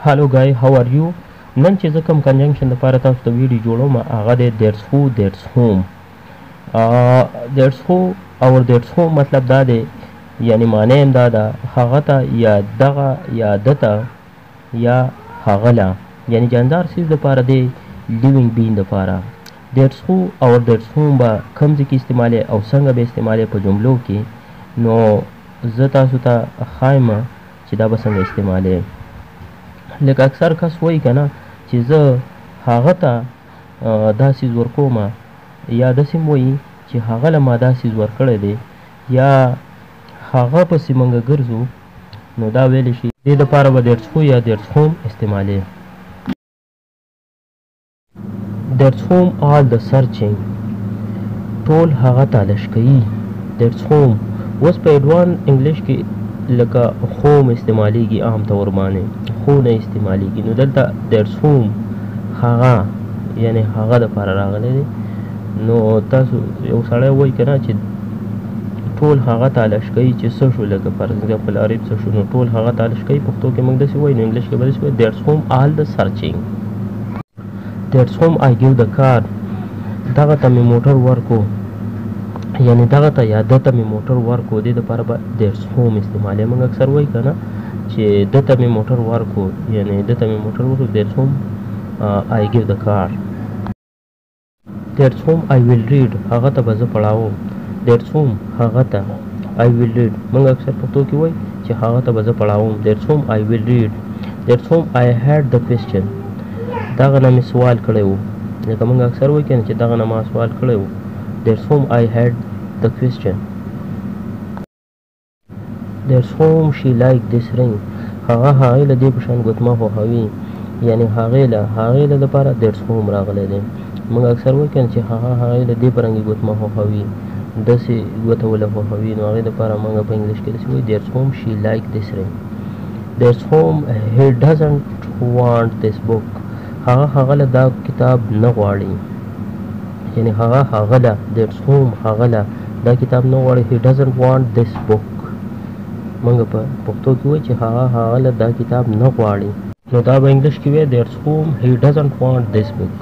Hello guys, how are you? نن چې زه کوم کنجنکشن لپاره تاسو ته ویډیو جوړوم هغه دی there's who there's whom. there's who او there's whom مطلب دا دی یعنی معنی هم دا ده هغه ته یا دغه یا دته یا هغه له یعنی جاندار څیز لپاره دی living being لپاره. there's who او there's whom به کوم ځای کې استعمالي او څنګه به استعمالي په جملو کې نو زه تاسو ته ښایم چې دا به څنګه استعمالي. لکه اکثر کس وایي که نه چې زه هغه ته دا څیز ورکوم یا داسې هم وایي چې هغه له ما دا څیز ورکړی دی یا هغه پسې موږ ګرځو نو دا ویلی شي دې دپاره به there's who یا there's whom استعمالي. there's whom all the searching ټول هغه تلاش کوي. there's whom اوس په ایډوان انګلیش کې لکه خوم استعمالیږي عام طور باندې خو نه استعمالیږي نو دلته there's whom هغه یعنی هغه دپاره راغلی دی. نو تاسو یو سړی وایي که نه چې ټول هغه تلاش کوي چې څه شو لکه فار ایگزامپل عرب څه شو نو ټول هغه تلاش کوي پښتو کې موږ داسې وایو نو انګلیش کې به داسې وایو there's whom all the searching. there's whom I give the car دغه ته مې موټر ورکو یعنی دغه ته یا دته مې موټر ورکو دې دپاره به there's whom استعمالي. موږ اکثر وایي که نه چې دته مې موټر ورکو یعنی دته مې موټر ورکو there's whom I give the car. there's whom I will read هغه ته به زه پړاوم. there's whom هغه ته I will read موږ اکثر پښتو کې وایي چې هغه ته به زه پړاوم there's whom I will read. there's whom I had the question دغه نه مې سوال کړی و لکه موږ اکثر وایي که نه چې دغه نه ما سوال کړی و there's whom I had the question. there's whom she liked this ring هغه هغې له دې په شان ګوتمه خوښوي یعنی هغې له دپاره there's whom راغلی دی. موږ اکثر وایو که نه چې هغه هغې له دې په رنګې ګوتمه خوښوي داسې ګوته وله خوښوي نو هغې دپاره موږ په انګلیش کې داسې وایو there's whom she liked this ring. there's whom he doesn't want this book هغه له دا کتاب نه غواړي یعنی هغه له there's whom هغه له دا کتاب نه غواړي he doesn't want this book موږ په پښتو کې وایو چې هغه له دا کتاب نه غواړي نو دا به انګلیش کې وایي there's whom he doesn't want this book.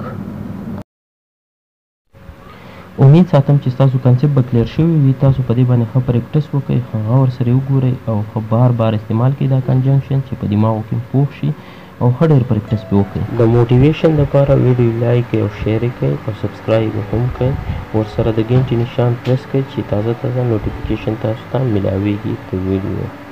امید ساتم چې تاسو کنسپټ به کلیر شوی وي. تاسو په دې باندې ښه پریکټس وکړئ هغه ورسره وګورئ او ښه بار بار استعمال کړئ دا کنجنکشن چې په دماغو کې پوه شي او ښه ډېر پریکټس پې وکړئ. د موټیویشن لپاره ویډیو لایک کړئ او شیر کړئ او سبسکرایب هم کړئ ورسره د ګنټې نشان پرس کړئ چې تازه نوټیفیکیشن تاسو ته ملاویږي د ویډیو.